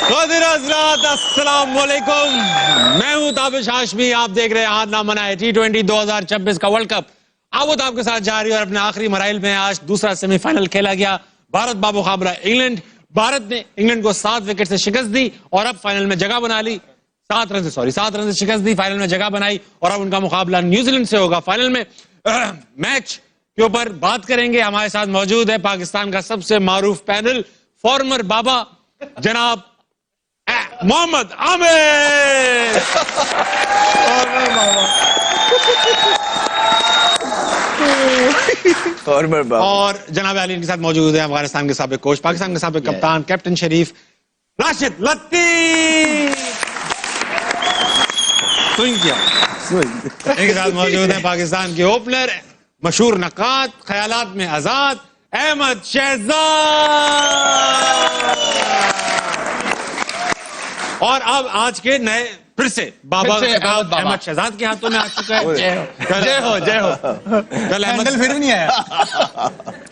अस्सलाम वालेकुम, मैं हूं ताबिश हाशमी। आप देख रहे हैं हाथ ना मनाए T20 2026 का वर्ल्ड कप। अब आपके साथ जारी और अपने आखिरी मराइल में आज दूसरा सेमीफाइनल खेला गया। भारत बामुकाबला इंग्लैंड। भारत ने इंग्लैंड को 7 विकेट से शिकस्त दी और अब फाइनल में जगह बना ली। 7 रन से शिकस्त दी, फाइनल में जगह बनाई और अब उनका मुकाबला न्यूजीलैंड से होगा फाइनल में। मैच के ऊपर बात करेंगे। हमारे साथ मौजूद है पाकिस्तान का सबसे मारूफ पैनल, फॉर्मर बाबा जनाब मोहम्मद आमिर। और जनाब अली इनके साथ मौजूद है अफगानिस्तान के साबिक कोच, पाकिस्तान के साबिक कप्तान कैप्टन शरीफ राशिद लतीफ। इनके साथ मौजूद है पाकिस्तान के ओपनर, मशहूर नकात, ख्यालात में आजाद अहमद शहजाद। और अब आज के नए फिर से बाबा अहमद शहजाद के हाथों में आ चुका है। जय हो जय हो। कल अहमद फिर नहीं आया।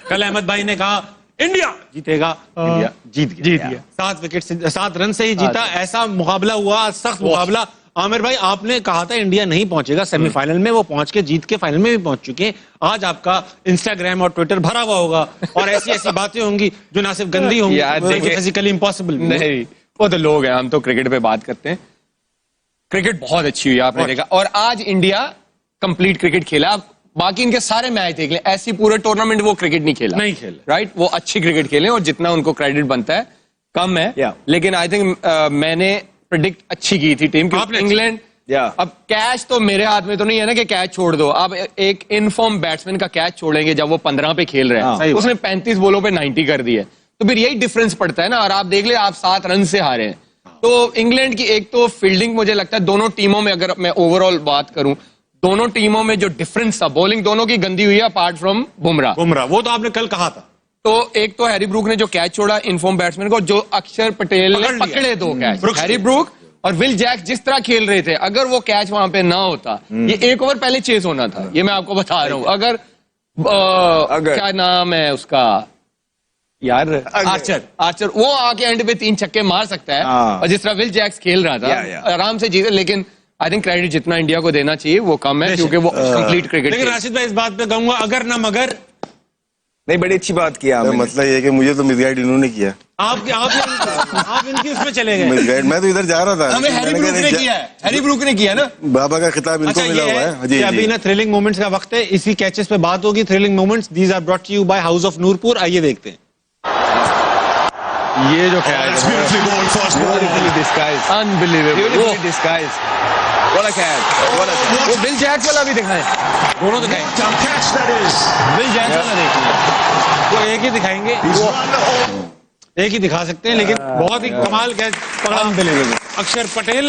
कल अहमद भाई ने कहा इंडिया जीतेगा, इंडिया जीत गया। 7 विकेट से 7 रन से ही जीता। ऐसा मुकाबला हुआ, सख्त मुकाबला। आमिर भाई आपने कहा था इंडिया नहीं पहुंचेगा सेमीफाइनल में, वो पहुंच के जीत के फाइनल में भी पहुंच चुके हैं। आज आपका इंस्टाग्राम और ट्विटर भरा हुआ होगा और ऐसी ऐसी बातें होंगी जो ना सिर्फ गंदी होंगी, फिजिकली इम्पॉसिबल नहीं। वो तो लोग हैं, हम तो क्रिकेट पे बात करते हैं। क्रिकेट बहुत अच्छी हुई आपने देखा, और आज इंडिया कंप्लीट क्रिकेट खेला। बाकी इनके सारे मैच देख लें, ऐसी पूरे टूर्नामेंट वो क्रिकेट नहीं खेला, राइट। वो अच्छी क्रिकेट खेले और जितना उनको क्रेडिट बनता है कम है, लेकिन आई थिंक मैंने प्रेडिक्ट अच्छी की थी टीम की इंग्लैंड। अब कैच तो मेरे हाथ में तो नहीं है ना कि कैच छोड़ दो। अब एक इनफॉर्म बैट्समैन का कैच छोड़ेंगे जब वो 15 पे खेल रहे हैं, उसने 35 बॉलों पे 90 कर दी है, तो फिर यही डिफरेंस पड़ता है ना। और आप देख ले, आप 7 रन से हारे हैं। तो इंग्लैंड की एक तो फील्डिंग, मुझे लगता है दोनों टीमों में, अगर मैं ओवरऑल बात करूं, दोनों टीमों में जो डिफरेंस था, बॉलिंग दोनों की गंदी हुई है अपार्ट फ्रॉम बुमराह। वो तो आपने कल कहा था। तो एक तो हैरी ब्रूक ने जो कैच छोड़ा इनफॉर्म बैट्समैन को, जो अक्षर पटेल ने पकड़े 2 कैच, हैरी ब्रूक और विल जैक जिस तरह खेल रहे थे, अगर वो कैच वहां पे ना होता, ये 1 ओवर पहले चेस होना था। ये मैं आपको बता रहा हूं। अगर क्या नाम है उसका यार, आर्चर वो आके एंड पे 3 छक्के मार सकता है, और जिस तरह विल जैक्स खेल रहा था आराम से जीते। लेकिन आई थिंक क्रेडिट जितना इंडिया को देना चाहिए वो कम है, क्योंकि वो कंप्लीट क्रिकेट। लेकिन राशिद भाई इस बात पे कहूंगा, अगर ना मगर नहीं, बड़ी अच्छी बात किया। मतलब ये है कि मुझे तो मिसगाइड इन्होंने किया। आप इनकी उसमें चले गए। मिसगाइड, मैं तो इधर जा रहा था। हमें हैरी ब्रूक ने किया ना, बाबा का खिताब इनको मिला हुआ है। जी, अभी ना थ्रिलिंग मोमेंट्स का वक्त है, इसी कैचेस पे बात होगी। Thrilling moments these are brought to you by house of Noorpur. आइए देखते हैं ये जो ख्याल है, वो विल जैक वाला भी दिखाएं, दोनों दिखाएं, विल जैक वाला देखिए। वो एक ही दिखाएंगे, एक ही दिखा सकते हैं, लेकिन बहुत ही कमाल कैच पकड़ा अक्षर पटेल।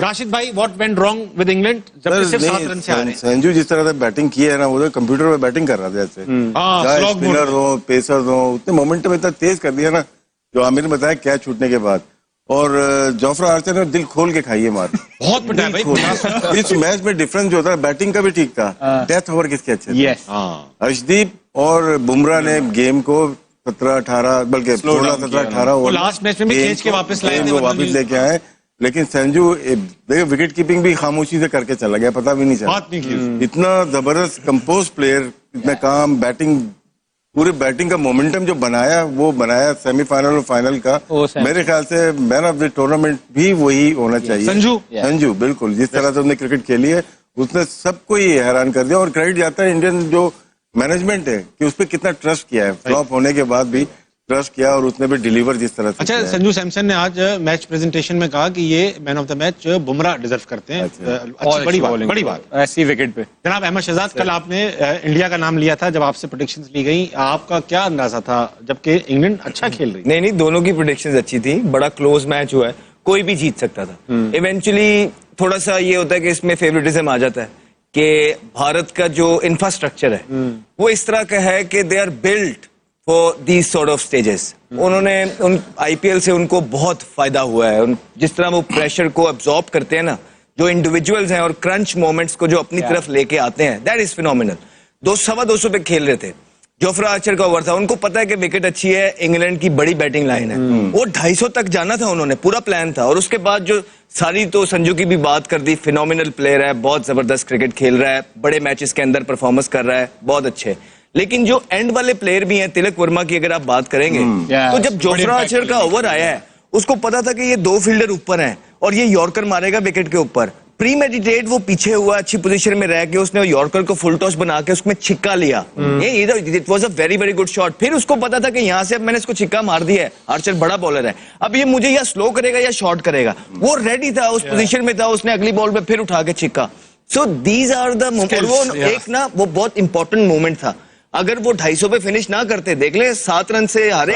राशिद भाई, what went wrong with England जब सिर्फ 7 रन से हारे? संजू जिस तरह से बैटिंग की है ना, वो तो कंप्यूटर पे बैटिंग कर रहा था ऐसे। स्पिनर हो, पेसर हो, उतने मोमेंटम इतना तेज कर दिया ना, जो आमिर ने बताया कैच छूटने के बाद। और जोफ्रा आर्चर ने दिल खोल के खाई है मार, बहुत पिटा भाई। इस मैच में डिफरेंस जो था, बैटिंग का भी ठीक था, डेथ ओवर किसके अच्छे थे? अर्शदीप और बुमराह ने गेम को 17-18 बल्कि 16-17-18 ओवर लास्ट मैच में भी खींच के वापस लाए थे, वापस लेके आए। लेकिन संजू विकेट कीपिंग भी खामोशी से करके चला गया, पता भी नहीं चला। इतना जबरदस्त कंपोज प्लेयर, इतना काम, बैटिंग, पूरे बैटिंग का मोमेंटम जो बनाया, वो बनाया सेमीफाइनल और फाइनल का। मेरे ख्याल से मैन ऑफ द टूर्नामेंट भी वही होना चाहिए। संजू बिल्कुल, जिस तरह से उसने क्रिकेट खेली है, उसने सबको ही हैरान कर दिया। और क्रेडिट जाता है इंडियन जो मैनेजमेंट है कि उस पर कितना ट्रस्ट किया है, फ्लॉप होने के बाद भी ट्रस्ट किया, और उसने भी डिलीवर जिस तरह से। अच्छा, संजू सैमसन ने आज मैच प्रेजेंटेशन में कहा कि ये man of the match Bumrah deserve करते हैं। बड़ी बात ऐसी विकेट पे। जनाब अहमद शहजाद, कल आपने इंडिया का नाम लिया था जब आपसे प्रेडिक्शंस ली गई, आपका क्या अंदाजा था जबकि इंग्लैंड अच्छा खेल रही? नहीं, दोनों की प्रेडिक्शंस अच्छी थी, बड़ा क्लोज मैच हुआ है, कोई भी जीत सकता था। इवेंचुअली थोड़ा सा ये होता है कि इसमें फेवरेटिज्म आ जाता है कि भारत का जो इंफ्रास्ट्रक्चर है वो इस तरह का है कि they are built for these sort of stages. उन्होंने उन आईपीएल से उनको बहुत फायदा हुआ है। जिस तरह वो प्रेशर को अब्सॉर्ब करते हैं ना, जो इंडिविजुअल्स हैं, और क्रंच मोमेंट्स को जो अपनी तरफ लेके आते हैं, दैट इज फिनोमिनल। 200 पे खेल रहे थे, जोफ्रा आर्चर का ओवर था, उनको पता है कि विकेट अच्छी है, इंग्लैंड की बड़ी बैटिंग लाइन है, वो 250 तक जाना था, उन्होंने पूरा प्लान था। और उसके बाद जो सारी, तो संजू की भी बात कर दी, फिनोमिनल प्लेयर है, बहुत जबरदस्त क्रिकेट खेल रहा है, बड़े मैचेस के अंदर परफॉर्मेंस कर रहा है, बहुत अच्छे। लेकिन जो एंड वाले प्लेयर भी हैं, तिलक वर्मा की अगर आप बात करेंगे, तो जब जोफ्रा आर्चर का ओवर आया है, उसको पता था कि ये 2 फील्डर ऊपर हैं और ये यॉर्कर मारेगा विकेट के ऊपर। प्री मेडिटेट वो पीछे हुआ, अच्छी पोजीशन में रह के उसने यॉर्कर को फुल टॉस बना के उसमें छिक्का लिया। It was a very very good shot. फिर उसको पता था कि यहाँ से अब मैंने इसको छिक्का मार दिया है, आर्चर बड़ा बॉलर है, अब ये मुझे या स्लो करेगा या शॉर्ट करेगा। वो रेडी था, उस पोजीशन में था, उसने अगली बॉल पे फिर उठा के छिक्का। So these are the moment. वो एक ना, वो बहुत इंपॉर्टेंट मोमेंट था। अगर वो 250 पे फिनिश ना करते, देख ले 7 रन से हारे,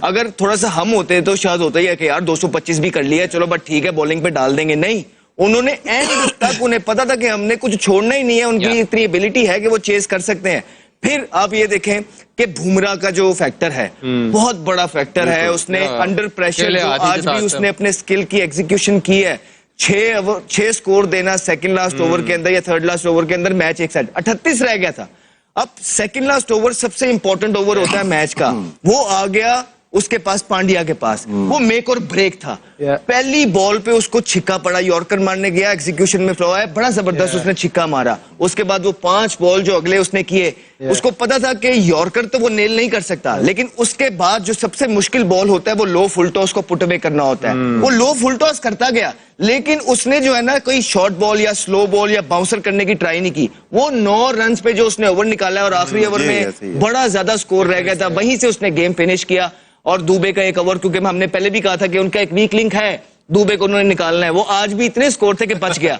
अगर थोड़ा सा हम होते तो शायद होता ही है कि यार 225 भी कर लिया, चलो बट ठीक है, बॉलिंग पे डाल देंगे। नहीं, उन्होंने एंड तक, उन्हें पता था कि हमने कुछ छोड़ना ही नहीं है, उनकी इतनी एबिलिटी है कि वो चेस कर सकते हैं। फिर आप ये देखें कि बुमराह का जो फैक्टर है, बहुत बड़ा फैक्टर है। उसने अंडर प्रेशर आज भी उसने अपने स्किल की एग्जीक्यूशन की है। 6 स्कोर देना सेकंड लास्ट ओवर के अंदर या थर्ड लास्ट ओवर के अंदर, मैच एक साइड 38 रह गया था। अब सेकंड लास्ट ओवर सबसे इंपॉर्टेंट ओवर होता है मैच का, वो आ गया उसके पास, पांड्या के पास। वो मेक और ब्रेक था। पहली बॉल पे उसको छिक्का पड़ा, यॉर्कर मारने गया, एग्जीक्यूशन में फ्लो आया, बड़ा जबरदस्त उसने छिक्का मारा। उसके बाद वो 5 बॉल जो अगले उसने किए, उसको पता था कि यॉर्कर तो वो नेल नहीं कर सकता, लेकिन उसके बाद जो सबसे मुश्किल बॉल होता है वो लो फुल टॉस को पुट अवे करना होता है। वो लो फुल टॉस करता गया, लेकिन उसने जो है ना, कोई शॉर्ट बॉल या स्लो बॉल या बाउंसर करने की ट्राई नहीं की। वो 9 रन पे जो उसने ओवर निकाला और आखिरी ओवर में बड़ा ज्यादा स्कोर रह गया था, वहीं से उसने गेम फिनिश किया। और दुबे का एक ओवर, क्योंकि हमने पहले भी कहा था कि उनका एक वीक लिंक है, दुबे को उन्होंने निकालना है, वो आज भी इतने स्कोर थे कि बच गया।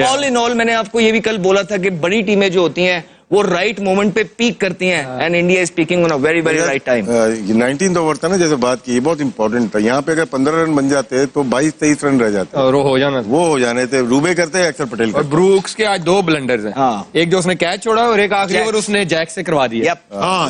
ऑल इन ऑल, मैंने आपको ये भी कल बोला था कि बड़ी टीमें जो होती हैं वो राइट मोमेंट पे पीक करती हैं, and India is peeking on a very very right time. 19th over था ना, जैसे बात की, बहुत इंपॉर्टेंट था। यहाँ पे अगर 15 रन बन जाते तो 22-23 रन रह जाते, और वो हो जाने थे। रूबे करते, अक्षर पटेल और ब्रूक्स के आज 2 ब्लंडर्स हैं। एक जो उसने कैच छोड़ा और एक आखिरी ओवर उसने जैक से करवा दिया।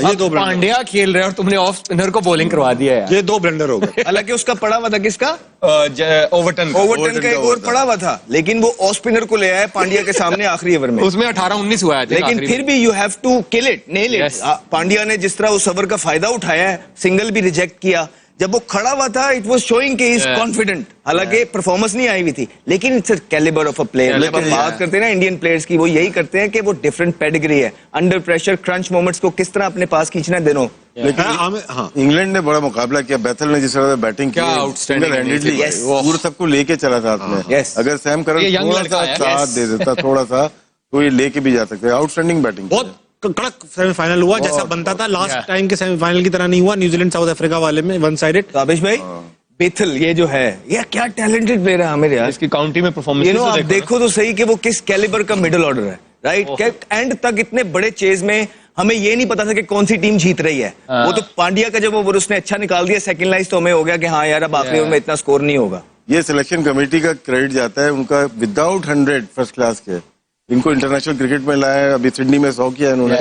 ये 2 पांड्या खेल रहे और तुमने ऑफ स्पिनर को बॉलिंग करवा दिया है। ये 2 ब्लंडर हो गए। हालांकि उसका पड़ा हुआ था, किसका? ओवरटन का एक ओवर पड़ा हुआ था, लेकिन वो ऑफ स्पिनर को ले आया पांड्या के सामने आखिरी ओवर में। उसमें 18-19 हुआ है, लेकिन फिर भी you have to kill it, nail it. Pandya ने जिस तरह उस ओवर का फायदा उठाया है, सिंगल भी रिजेक्ट किया, जब वो खड़ा हुआ था, इट वाज शोइंग कि ही इज कॉन्फिडेंट। हालांकि परफॉर्मेंस नहीं आई हुई थी, लेकिन it's a calibre of a player. जब हम बात करते हैं ना इंडियन प्लेयर्स की, वो यही करते हैं कि वो डिफरेंट पेडिग्री है, अंडर प्रेशर क्रंच मोमेंट्स को किस तरह अपने पास खींचना है दोनों। लेकिन इंग्लैंड ने बड़ा मुकाबला किया, बैथल ने जिस तरह बैटिंग की, सिंगल हैंडेडली पूरा सबको लेके चला साथ में। अगर सैम करन थोड़ा सा साथ दे देता, थोड़ा सा, तो ये लेके भी जा सकते। आउटस्टैंडिंग बैटिंग, बहुत कड़क सेमीफाइनल हुआ, जैसा बनता था। लास्ट टाइम के सेमीफाइनल की तरह नहीं हुआ, न्यूजीलैंड साउथ अफ्रीका वाले में 1 साइडेड। तो आबिश भाई, बेथल ये जो है, ये क्या टैलेंटेड प्लेयर है आमिर यार। इसकी काउंटी में परफॉर्मेंस, यू नो, आप देखो तो सही कि वो किस कैलिबर का मिडिल ऑर्डर है, राइट। एंड तक इतने बड़े चेज में हमें ये नहीं पता था कि कौन सी टीम जीत रही है। वो तो पांड्या का जब ओवर उसने अच्छा निकाल दिया, सेकंड लाइस, तो हमें हो गया कि हाँ यार, अब आखिरी ओवर में इतना स्कोर नहीं होगा। ये सिलेक्शन कमेटी का क्रेडिट जाता है उनका। विदाउट 100 फर्स्ट क्लास के इनको इंटरनेशनल क्रिकेट में लाया। अभी सिडनी में 100 किया इन्होंने,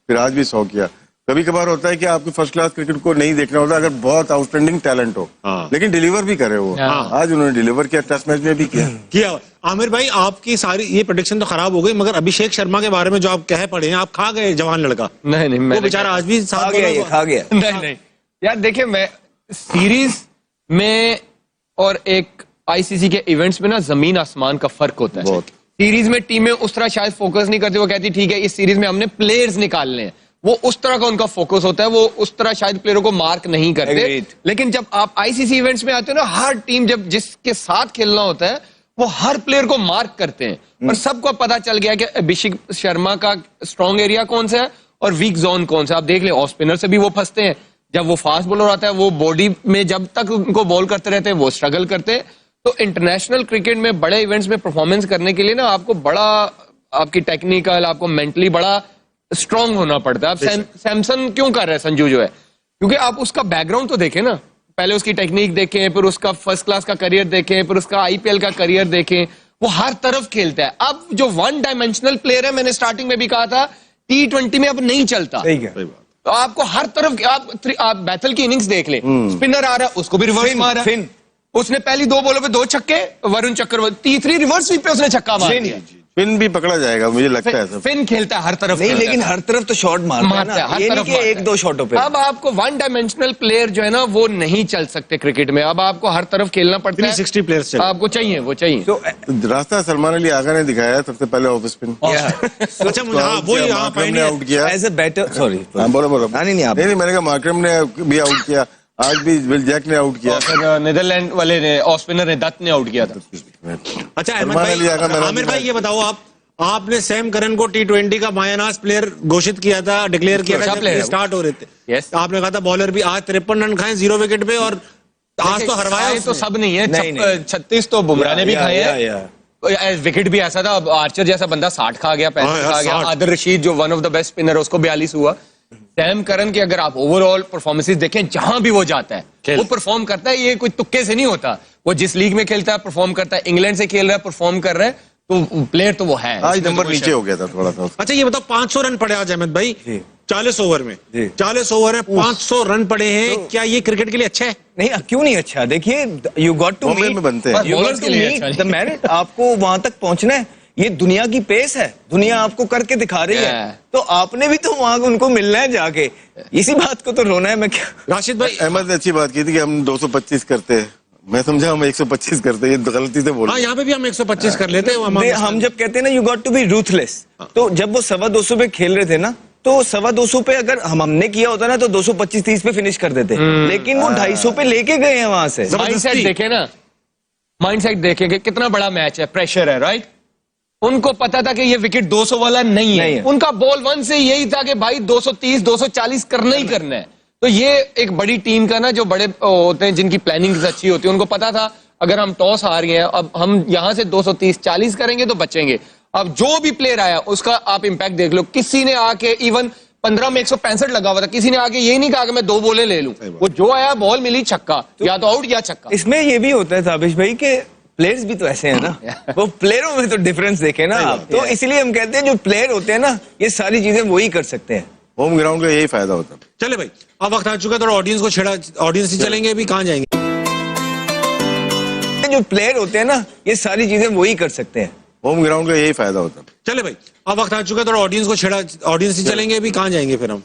फिर आज भी 100 किया। कभी कभार होता है कि आपको फर्स्ट क्लास क्रिकेट को नहीं देखना होता अगर बहुत आउटस्टैंडिंग टैलेंट हो, लेकिन डिलीवर भी करे वो। आज उन्होंने डिलीवर किया, टेस्ट मैच में भी किया। आमिर भाई, आपकी सारी ये प्रेडिक्शन तो खराब हो गई, मगर अभिषेक शर्मा के बारे में जो आप कह पड़े हैं, आप खा गए जवान लड़का। नहीं, वो बेचारा आज भी खा गया। नहीं यार, देखिए, मैं सीरीज में और एक आईसीसी के इवेंट्स में ना जमीन आसमान का फर्क होता है। सीरीज में टीमें उस तरह शायद फोकस नहीं करती, वो कहती ठीक है इस सीरीज में हमने प्लेयर्स निकालने हैं, वो उस तरह का उनका फोकस होता है, वो उस तरह शायद प्लेयरों को मार्क नहीं करते। लेकिन जब आप आईसीसी इवेंट्स में आते हो ना, हर टीम जब जिसके साथ खेलना होता है वो हर प्लेयर को मार्क करते हैं, और सबको पता चल गया कि अभिषेक शर्मा का स्ट्रॉन्ग एरिया कौन सा है और वीक जोन कौन सा। आप देख ले, ऑफ स्पिनर से भी वो फंसते हैं, जब वो फास्ट बॉलर आता है वो बॉडी में जब तक उनको बॉल करते रहते हैं वो स्ट्रगल करते हैं। तो इंटरनेशनल क्रिकेट में बड़े इवेंट्स में परफॉर्मेंस करने के लिए ना आपको बड़ा, आपकी टेक्निकल, आपको मेंटली बड़ा स्ट्रांग होना पड़ता है। आप सैमसन क्यों कर रहे हैं संजू जो है, क्योंकि आप उसका बैकग्राउंड तो देखें ना, पहले उसकी टेक्निक देखें, फिर उसका फर्स्ट क्लास का करियर देखें, फिर उसका आईपीएल का करियर देखें, वो हर तरफ खेलता है। अब जो 1 डायमेंशनल प्लेयर है, मैंने स्टार्टिंग में भी कहा था, T20 में अब नहीं चलता। तो आपको हर तरफ, आप बैथल की इनिंग्स देख ले, स्पिनर आ रहा है उसको भी रिवर्स मारा, उसने पहली 2 बॉलों पे 2 छक्के, वरुण चक्रवर्ती तीसरी रिवर्स स्वीप पे उसने छक्का मार दिया। पिन भी पकड़ा जाएगा, मुझे लगता है सब। फिन खेलता है हर तरफ, नहीं, खेलता लेकिन है। हर तरफ तो शॉट मारता है मारता है, ना, हर ये नहीं तरफ कि मारता एक है। दो शॉटों पे। अब आपको वन डायमेंशनल प्लेयर जो है ना वो नहीं चल सकते क्रिकेट में, अब आपको हर तरफ खेलना पड़ता है। 360 प्लेयर्स चल। आपको चाहिए, वो चाहिए। तो रास्ता सलमान अली आगा ने दिखाया सबसे पहले ऑफ स्पिन। अच्छा मुझे हाँ वो ही हाँ मार्करम ने आउट किया। एज अ बैटर, सॉरी, हाँ बोलो बोलो। नहीं आप नहीं मैंने कहा मार्करम ने भी आउट किया, आज भी विल जैक ने आउट किया। और फिर नीदरलैंड वाले ने ऑफ स्पिनर ने दत्त ने आउट किया था। अच्छा अहमद सलमान अली आगा भाई, मैन ऑफ आमिर द भाई मैच। ये बताओ आपने सैम करन को T20 का मायनास प्लेयर घोषित किया था, डिक्लेयर किया अच्छा था player जब है स्टार्ट हो रहे थे। Yes. आपने कहा था बॉलर भी आज 53 रन खाए 0 विकेट पे, और आज तो हरवाया खाए तो उसने। सब नहीं है, नहीं। 36 तो बुमराह ने भी खाए या हैं। विकेट भी ऐसा था, अब आर्चर जैसा बंदा 60 खा गया, 65 यार, खा गया। 60। आदिल रशीद जो one of the best spinner, उसको 42 हुआ। सैम करन की अगर आप ओवरऑल परफॉर्मेंसेस देखें, जहां भी वो जाता है वो परफॉर्म करता है, ये कोई तुक्के से नहीं होता। वो जिस लीग में खेलता है परफॉर्म करता है, इंग्लैंड से खेल रहा है परफॉर्म कर रहा है, तो प्लेयर तो वो है। आज इसमें तो नंबर कोई नीचे शक हो गया था थोड़ा सा। अच्छा ये बताओ 500 रन पड़े आज अहमद भाई जी। 40 ओवर में। जी। 40 ओवर में 500 रन पड़े हैं, क्या ये क्रिकेट के लिए अच्छा है? नहीं, क्यों नहीं अच्छा? देखिए, यू गॉट टू बॉम्बे में बनते हैं। bowlers के लिए अच्छा द मेरिट, आपको वहां तक पहुंचना है। ये दुनिया की पेस है, दुनिया आपको करके दिखा रही है, Yeah. तो आपने भी तो वहां उनको मिलना है जाके। इसी बात को तो रोना है। मैं क्या, राशिद भाई अहमद ने अच्छी बात की थी कि हम 225 करते हैं, मैं समझा हम 125 करते हैं, ये गलती से बोल हाँ यहाँ पे भी हम 125 कर लेते हैं। हम जब कहते हैं ना you got to be ruthless, तो जब वो 225 पे खेल रहे थे ना, तो 225 पे अगर हमने किया होता ना तो 225-30 पे फिनिश कर देते, लेकिन वो 250 पे लेके गए हैं वहां से। माइंडसेट देखे ना, माइंडसेट देखेंगे कितना बड़ा मैच है, प्रेशर है, राइट? उनको पता था कि ये विकेट 200 वाला नहीं है। उनका बॉल वन से यही था कि भाई 230 240 करना ही करना है। तो ये एक बड़ी टीम का ना, जो बड़े होते हैं जिनकी प्लानिंग अच्छी होती है, उनको पता था अगर हम टॉस हार गए हैं, अब हम यहां से 230-40 करेंगे तो बचेंगे। अब जो भी प्लेयर आया उसका आप इंपैक्ट देख लो। किसी ने आके इवन 15 में 165 लगा हुआ था, किसी ने आके यही नहीं कहा कि मैं 2 बॉलें ले लूं। वो जो आया बॉल मिली छक्का, या तो आउट या छक्का। इसमें ये भी होता है ताबिश भाई के प्लेयर्स भी तो ऐसे हैं ना, वो प्लेयरों में तो डिफरेंस देखे ना आप, तो इसीलिए हम कहते हैं जो प्लेयर होते हैं ना, ये सारी चीजें वही कर सकते हैं। होम ग्राउंड का यही फायदा होता है। चले भाई अब वक्त आ चुका है, थोड़ा ऑडियंस को छेड़ा, ऑडियंस ही चलेंगे अभी, कहाँ जाएंगे? जो प्लेयर होते हैं ना, ये सारी चीजें वही कर सकते हैं। होम ग्राउंड का यही फायदा होता है। चले भाई अब वक्त आ चुका है, थोड़ा ऑडियंस को छेड़ा, ऑडियंस ही चलेंगे अभी, कहाँ जाएंगे फिर हम?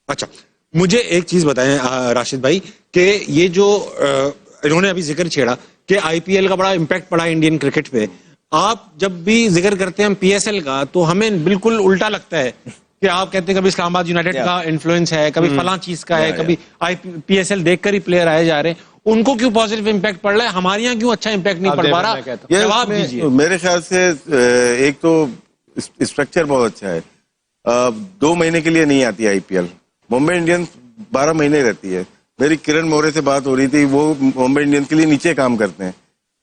अच्छा मुझे एक चीज बताएं राशिद भाई कि ये जो इन्होंने अभी जिक्र छेड़ा कि आईपीएल का बड़ा इम्पैक्ट पड़ा इंडियन क्रिकेट पे, आप जब भी जिक्र करते हैं हम पीएसएल का, तो हमें बिल्कुल उल्टा लगता है कि आप कहते हैं कभी इस्लामाबाद यूनाइटेड का इन्फ्लुएंस है, कभी फलां चीज का है, कभी पीएसएल देखकर ही प्लेयर आए जा रहे हैं। उनको क्यों पॉजिटिव इम्पैक्ट पड़ रहा है, हमारे यहाँ क्यों अच्छा इम्पैक्ट नहीं पड़ पा रहा? ये जवाब दीजिए। मेरे ख्याल से एक तो स्ट्रक्चर बहुत अच्छा है। 2 महीने के लिए नहीं आती आईपीएल, मुंबई इंडियंस 12 महीने रहती है। मेरी किरण मोरे से बात हो रही थी, वो मुंबई इंडियंस के लिए नीचे काम करते हैं,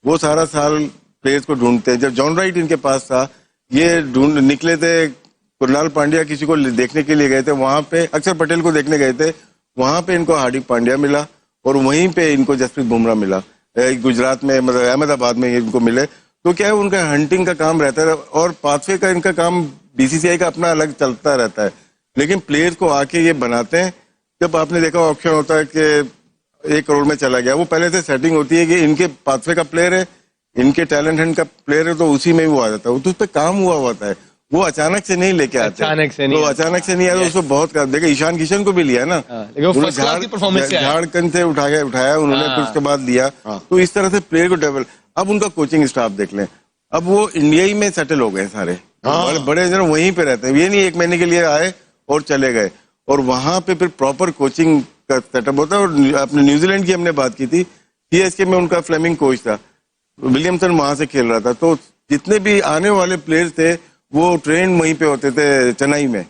वो सारा साल प्लेयर्स को ढूंढते हैं। जब जॉन राइट इनके पास था, ये ढूंढ निकले थे, कुणाल पांड्या किसी को देखने के लिए गए थे, वहां पे अक्षर पटेल को देखने गए थे, वहां पे इनको हार्दिक पांड्या मिला और वहीं पे इनको जसप्रीत बुमराह मिला। गुजरात में मतलब अहमदाबाद में इनको मिले, तो क्या है उनका हंटिंग का काम रहता है और पाथवे का इनका काम बीसीसीआई का अपना अलग चलता रहता है, लेकिन प्लेयर्स को आके ये बनाते हैं। जब आपने देखा ऑप्शन होता है कि 1 करोड़ में चला गया, वो पहले से सेटिंग होती है कि इनके पाथवे का प्लेयर है, इनके टैलेंट हंट का प्लेयर है, तो उसी में वो आ जाता है। तो उस पर काम हुआ होता है, वो अचानक से नहीं लेके आते। अचानक से नहीं, तो अचानक से नहीं आया, उसको बहुत देखा। ईशान किशन को भी लिया ना, झारखंड से उठाया उन्होंने, फिर उसके बाद लिया। तो इस तरह से प्लेयर को डेवलप। अब उनका कोचिंग स्टाफ देख लें, अब वो इंडिया ही में सेटल हो गए सारे, बड़े जन वहीं पे रहते हैं। ये नहीं 1 महीने के लिए आए और चले गए, और वहां पे फिर प्रॉपर कोचिंग का सेटअप होता है। और अपने न्यूजीलैंड की हमने बात की थी, सीएसके में उनका फ्लेमिंग कोच था, विलियमसन वहां से खेल रहा था, तो जितने भी आने वाले प्लेयर्स थे वो ट्रेन वहीं पे होते थे चेन्नई में।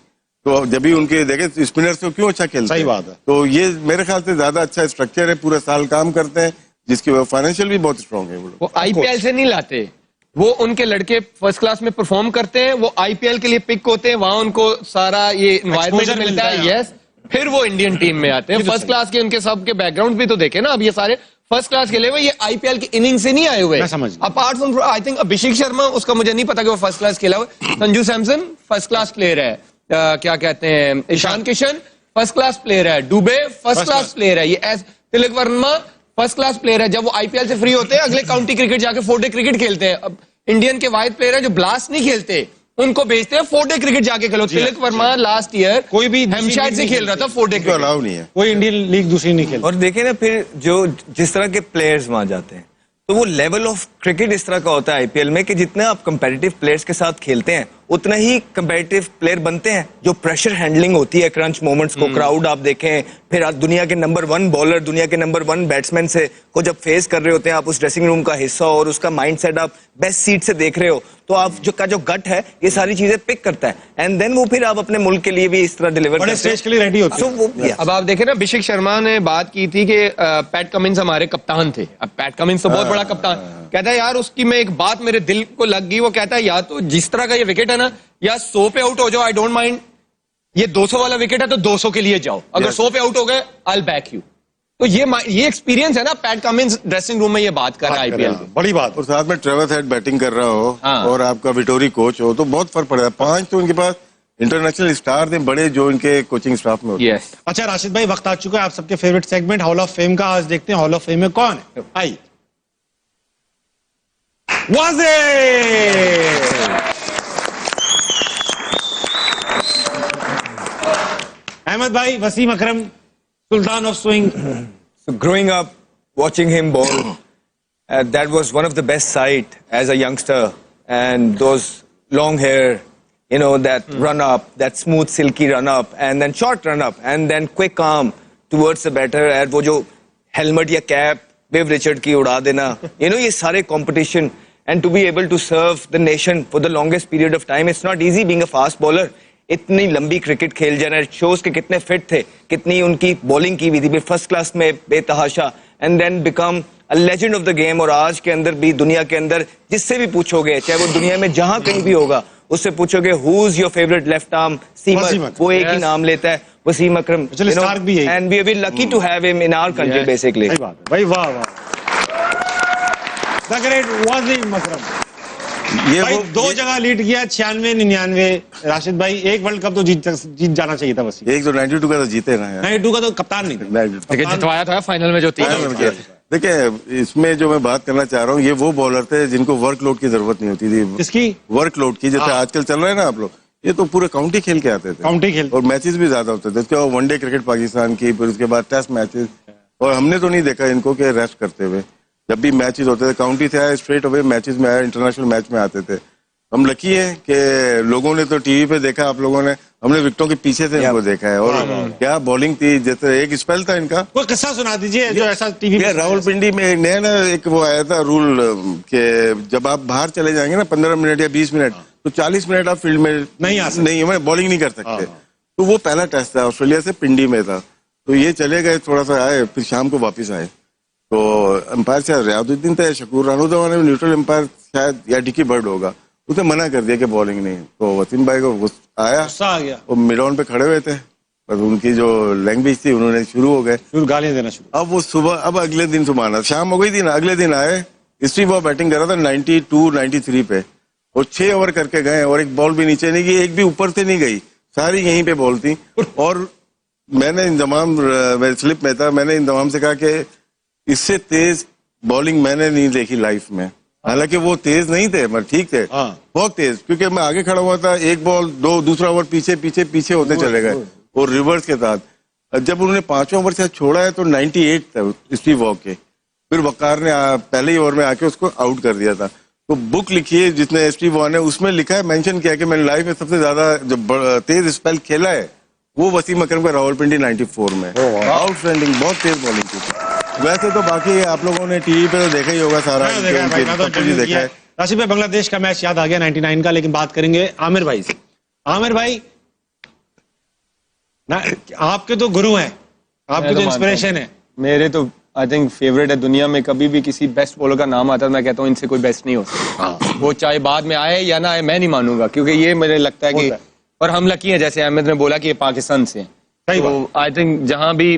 तो जब भी उनके देखे स्पिनर्स को क्यों अच्छा खेलते हैं। सही बात है। तो ये मेरे ख्याल से ज्यादा अच्छा स्ट्रक्चर है, पूरा साल काम करते हैं, जिसकी वजह फाइनेंशियल भी बहुत स्ट्रांग है। वो आईपीएल से नहीं लाते, वो उनके लड़के फर्स्ट क्लास में परफॉर्म करते हैं, वो आईपीएल के लिए पिक होते हैं, वहां उनको सारा ये एनवायरमेंट मिलता है। यस, फिर वो इंडियन टीम में आते हैं। फर्स्ट क्लास के उनके सबके बैकग्राउंड भी तो देखे ना, अब ये सारे फर्स्ट क्लास खेले हुए, ये आईपीएल की इनिंग से नहीं आए हुए। Apart from I think Abhishek Sharma, उसका मुझे नहीं पता कि वो फर्स्ट क्लास खेला हुआ। Sanju Samson first class player है, क्या कहते हैं, Ishan Kishan first class player है, दुबे फर्स्ट क्लास प्लेयर है, ये Tilak Varma first class player है। जब वो आईपीएल से फ्री होते हैं, अगले काउंटी क्रिकेट जाके 4 डे क्रिकेट खेलते हैं। अब इंडियन के वाइड प्लेयर है जो ब्लास्ट नहीं खेलते, उनको भेजते हैं 4-डे क्रिकेट जाके खेलो। तिलक वर्मा लास्ट ईयर कोई भी हेमशायर से खेल रहा था 4-डे तो क्रिकेट, अलाउ नहीं है। कोई इंडियन लीग दूसरी नहीं खेलती। और देखे ना फिर जो जिस तरह के प्लेयर्स वहां जाते हैं, तो वो लेवल ऑफ क्रिकेट इस तरह का होता है आईपीएल में कि जितना आप कंपेटिटिव प्लेयर्स के साथ खेलते हैं उतना ही कंपेटिटिव प्लेयर बनते हैं। जो प्रेशर हैंडलिंग होती है क्रंच मोमेंट्स को, क्राउड आप देखें, फिर आज दुनिया के नंबर 1 बॉलर, दुनिया के नंबर 1 बैट्समैन से को जब फेस कर रहे होते हैं आप, उस ड्रेसिंग रूम का हिस्सा और उसका माइंडसेट आप बेस्ट सीट से देख रहे हो, तो आप जो गट है ये सारी चीजें पिक करता है, एंड देन वो फिर आप अपने मुल्क के लिए भी इस तरह डिलीवर बड़े स्टेज के लिए रेडी होते हैं। अब आप देखें ना, अभिषेक शर्मा ने बात की थी कि पैट कमिंस हमारे कप्तान थे। अब पैट कमिंस तो बहुत बड़ा कप्तान, कहता है यार उसकी में एक बात मेरे दिल को लग गई। वो कहता है या तो जिस तरह का ये विकेट है ना, या 100 पे आउट हो जाओ, आई डोंट माइंड, ये 200 वाला विकेट है तो 200 के लिए जाओ, अगर 100 पे आउट हो गए आई विल बैक यू। तो ये एक्सपीरियंस है ना, पैट कमिंस ड्रेसिंग रूम में ये बात कर रहा है आईपीएल में, बड़ी बात। और साथ में ट्रेविस हेड बैटिंग कर रहा हो हाँ। और आपका विटोरी कोच हो तो बहुत फर्क पड़ता है। 5 तो इनके पास इंटरनेशनल स्टार थे बड़े जो इनके कोचिंग स्टाफ में होते हैं। यस। अच्छा राशिद भाई, वक्त आ चुका है आप सबके favourite segment hall of fame का। आज देखते हैं हॉल ऑफ फेम में कौन है। आइए। वाज़े अहमद भाई, Wasim Akram, sultan of swing. So growing up, watching him bowl, that was one of the best sight as a youngster. And those long hair, you know, that run up, that smooth, silky run up, and then short run up, and then quick arm towards the batter. And वो जो helmet या cap, Viv Richard की उड़ा देना, you know, ये सारे competition, and to be able to serve the nation for the longest period of time, it's not easy being a fast bowler. इतनी लंबी क्रिकेट खेल जाना, शोज के कितने फिट थे, कितनी उनकी बॉलिंग की हुई थी, फर्स्ट क्लास में बेतहाशा, and then become a legend of the game. और आज के अंदर भी, दुनिया के अंदर जिससे भी पूछोगे, चाहे वो दुनिया में जहां कहीं भी होगा, उससे पूछोगे who is your favourite left arm seamer, वो एक ही नाम लेता है, Wasim Akram. And we are very lucky to have him in our country basically. भाई वाह वाह, द ग्रेट वसीम अकरम। ये भाई वो 2 जगह लीड किया, 96-99। राशिद भाई एक वर्ल्ड कप तो जीत जाना चाहिए था बस। एक तो 92 का तो जीते ना यार। 92 का तो कप्तान नहीं था। लेकिन जितवाया था फाइनल में जो 3 देखिए इसमें जो मैं बात करना चाह रहा हूँ, ये वो बॉलर थे जिनको वर्कलोड की जरूरत नहीं होती थी। किसकी? वर्कलोड की। जैसे आजकल चल रहा है ना आप लोग, ये तो पूरे काउंटी खेल के आते थे, काउंटी खेल, और मैचेस भी ज्यादा होते थे। उसके बाद वनडे क्रिकेट पाकिस्तान की, फिर उसके बाद टेस्ट मैचेस, और हमने तो नहीं देखा इनको कि रेस्ट करते हुए। जब भी मैचेस होते थे काउंटी से आए, स्ट्रेट अवे मैचेस में आए, इंटरनेशनल मैच में आते थे। हम लकी हैं कि लोगों ने तो टीवी पे देखा, आप लोगों ने, हमने विकेटों के पीछे से इनको देखा है। और क्या बॉलिंग थी, जैसे एक स्पेल था इनका। कोई किस्सा सुना दीजिए जो ऐसा टीवी पे। रावलपिंडी में नया ना एक वो आया था रूल कि जब आप बाहर चले जाएंगे ना 15 मिनट या 20 मिनट, तो 40 मिनट आप फील्ड में नहीं बॉलिंग नहीं कर सकते। तो वो पहला टेस्ट था, ऑस्ट्रेलिया से पिंडी में था। तो ये चले गए, थोड़ा सा आए, फिर शाम को वापिस आए। तो अंपायर शायद रियाजुद्दीन था, शकूर रानू था, न्यूट्रल अंपायर शायद, या डिकी बर्ड होगा, उसने मना कर दिया कि बॉलिंग नहीं। तो वसीम भाई को गुस्सा आ गया। वो मिड ऑन पे खड़े हुए थे, पर उनकी जो लैंग्वेज थी उन्होंने शुरू हो गए, गालियां देना शुरू। अब वो सुबह, अब अगले दिन सुबह शाम हो गई थी ना, अगले दिन आए, स्टीव वॉ बैटिंग कर रहा था 92-93 पे, और 6 ओवर करके गए, और एक बॉल भी नीचे नहीं गई, एक भी ऊपर से नहीं गई, सारी यहीं पे बॉल थी। और मैंने इंतमाम स्लिप में था, मैंने इंतमाम से कहा कि इससे तेज बॉलिंग मैंने नहीं देखी लाइफ में। हालांकि वो तेज नहीं थे, मगर ठीक थे, बहुत तेज, क्योंकि मैं आगे खड़ा हुआ था, एक बॉल 2, दूसरा ओवर पीछे पीछे पीछे होते चले गए, और रिवर्स के साथ। जब उन्होंने 5वां ओवर से छोड़ा है तो 98 था स्टीव वॉ के, फिर वकार ने पहले ही ओवर में आके उसको आउट कर दिया था। तो बुक लिखी है जिसने स्टीव वॉ ने, उसमें लिखा है, मेंशन किया कि मैंने लाइफ में सबसे ज्यादा जो तेज स्पेल खेला है वो वसीम अकरम का रावलपिंडी 94 में। आउटस्टैंडिंग, बहुत तेज बॉलिंग थी। वैसे तो बाकी आप लोगों ने टीवी पे तो देखा ही होगा सारा, देखा है। राशिद भाई, बांग्लादेश का मैच याद आ गया 99 का, लेकिन बात करेंगे आमिर भाई से। आमिर भाई ना, आपके तो गुरु हैं, आपके तो इंस्पिरेशन है। मेरे तो आई थिंक फेवरेट है। दुनिया में कभी भी किसी बेस्ट बॉलर का नाम आता है, मैं कहता हूँ इनसे कोई बेस्ट नहीं हो सकता। वो चाहे बाद में आए या ना आए, मैं नहीं मानूंगा, क्योंकि ये मुझे लगता है कि, और हम लकी हैं, जैसे अहमद ने बोला कि ये पाकिस्तान से हैं, तो आई थिंक जहां भी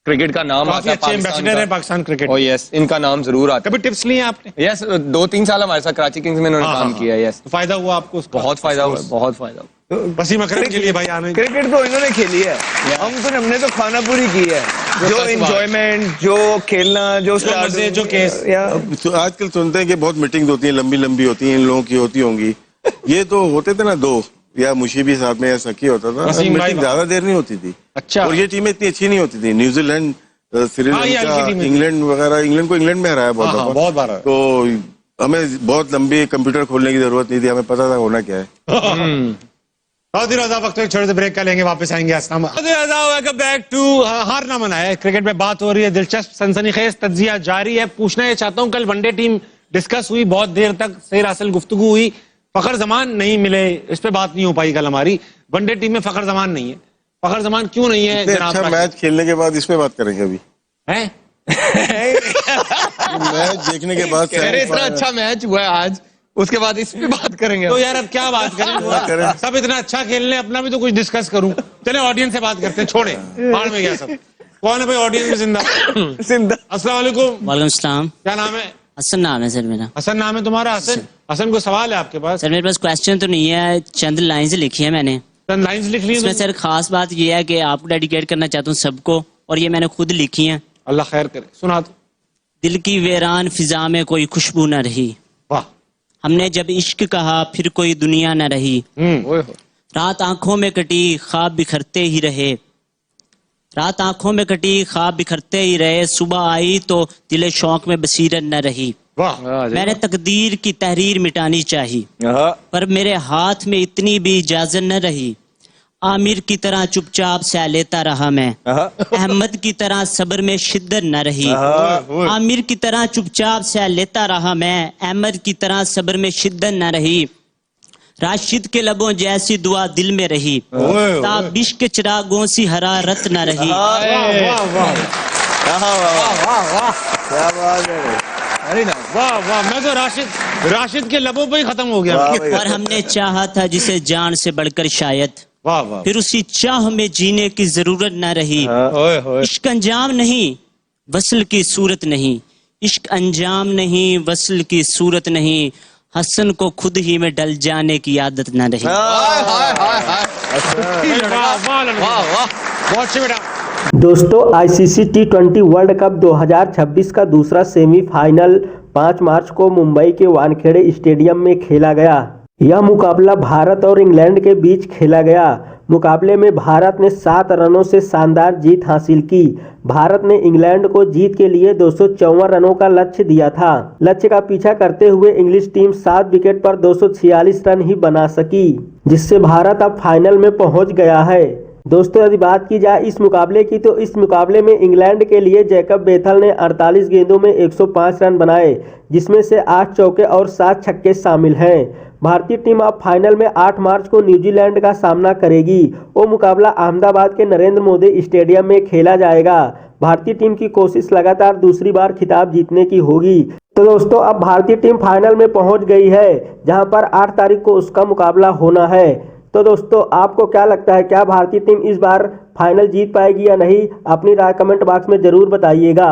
क्रिकेट का नाम आता है, एम्बेसडर है पाकिस्तान क्रिकेट। और यस, इनका नाम जरूर आता है। कभी टिप्स लिए आपने? यस, 2-3 साल हमारे साथ कराची किंग्स में इन्होंने काम किया है। यस, फायदा हुआ आपको? बहुत फायदा हुआ, बहुत फायदा हुआ। वसीम अकरम के लिए भाई आने क्रिकेट तो इन्होंने खेली है, हमने तो खाना पूरी की है। जो एंजॉयमेंट, जो खेलना, जो मजे, जो केस। तो आजकल सुनते हैं कि बहुत मीटिंग्स होती हैं, लंबी लंबी होती हैं, इन लोगों की होती होंगी। ये तो होते थे ना दो, या मुशीबी साथ में या सकी होता था, मीटिंग ज्यादा देर नहीं होती थी। अच्छा। और ये टीमें इतनी अच्छी नहीं होती थी, न्यूजीलैंड, श्रीलंका, इंग्लैंड वगैरह, इंग्लैंड को हराया बहुत बार। तो हमें बहुत लंबी कंप्यूटर खोलने की जरूरत नहीं थी, हमें पता था होना क्या है। बहुत ही रजा वक्त एक छोटे से ब्रेक का लेंगे, वापस आएंगे। वेलकम बैक टू हारना मना है। क्रिकेट में बात हो रही है, दिलचस्प सनसनीखेज तज्जिया जारी है। पूछना ये चाहता हूं, कल वनडे टीम डिस्कस हुई, बहुत देर तक सैर हासिल गुफ्तगू हुई, फखर जमान नहीं मिले, इस पे बात नहीं हो पाई कल हमारी। वनडे टीम में फखर जमान नहीं है, फखर जमान क्यों नहीं है? अच्छा मैच खेलने के बाद इस पे बात करेंगे अभी हैं? मैच देखने के बाद इतना अच्छा मैच हुआ है आज, उसके बाद इस पे बात करेंगे। तो यार अब क्या बात करें? सब इतना अच्छा खेल रहे, अपना भी तो कुछ डिस्कस करूं। चले ऑडियंस से बात करते हैं, छोड़े बाहर में गया सब। कौन है भाई ऑडियंस में? जिंदा अस्सलाम वालेकुम। वालेकुम सलाम। क्या नाम है? हसन नाम है सर मेरा। हसन नाम है तुम्हारा? हसन, हसन को सवाल है आपके पास? सर मेरे पास क्वेश्चन तो नहीं है, चंद लाइंस लिखी है मैंने। चंद लाइंस लिख ली इसमें सर खास बात ये है कि आपको डेडिकेट करना चाहता हूँ सबको, और ये मैंने खुद लिखी है। अल्लाह खैर करे, सुना दो। दिल की वीरान फिजा में कोई खुशबू न रही, वाह। हमने जब इश्क कहा फिर कोई दुनिया न रही, रात आंखों में कटी ख्वाब बिखरते ही रहे, रात आंखों में कटी ख्वाब बिखरते ही रहे, सुबह आई तो दिल शौक में बसीरत न रही। वाह। मैंने तकदीर की तहरीर मिटानी चाही, पर मेरे हाथ में इतनी भी इजाजत न रही। आमिर की तरह चुपचाप सह लेता रहा मैं, अहमद की तरह सब्र में शिद्दत न रही। आमिर की तरह चुपचाप सह लेता रहा मैं, अहमद की तरह सब्र में शिद्दत न रही। राशिद के लबों जैसी दुआ दिल में रही, ताबिश के चिरागों सी हरारत न रही। वाह वाह, मैं तो राशिद के लबों पे ही खत्म हो गया। और हमने चाहा था जिसे जान से बढ़कर शायद, वाह वाह, फिर उसी चाह में जीने की जरूरत न रही। इश्क अंजाम नहीं वसल की सूरत नहीं, इश्क अंजाम नहीं वसल की सूरत नहीं, हसन को खुद ही में डल जाने की आदत न रही। बहुत अच्छे बेटा। दोस्तों आईसीसी T20 वर्ल्ड कप 2026 का दूसरा सेमीफाइनल 5 मार्च को मुंबई के वानखेड़े स्टेडियम में खेला गया। यह मुकाबला भारत और इंग्लैंड के बीच खेला गया। मुकाबले में भारत ने 7 रनों से शानदार जीत हासिल की। भारत ने इंग्लैंड को जीत के लिए 254 रनों का लक्ष्य दिया था। लक्ष्य का पीछा करते हुए इंग्लिश टीम 7 विकेट पर 246 रन ही बना सकी, जिससे भारत अब फाइनल में पहुंच गया है। दोस्तों यदि बात की जाए इस मुकाबले की, तो इस मुकाबले में इंग्लैंड के लिए जैकब बेथल ने 48 गेंदों में 105 रन बनाए, जिसमें से 8 चौके और 7 छक्के शामिल हैं। भारतीय टीम अब फाइनल में 8 मार्च को न्यूजीलैंड का सामना करेगी। वो मुकाबला अहमदाबाद के नरेंद्र मोदी स्टेडियम में खेला जाएगा। भारतीय टीम की कोशिश लगातार दूसरी बार खिताब जीतने की होगी। तो दोस्तों अब भारतीय टीम फाइनल में पहुंच गई है, जहां पर 8 तारीख को उसका मुकाबला होना है। तो दोस्तों आपको क्या लगता है, क्या भारतीय टीम इस बार फाइनल जीत पाएगी या नहीं? अपनी राय कमेंट बॉक्स में जरूर बताइएगा।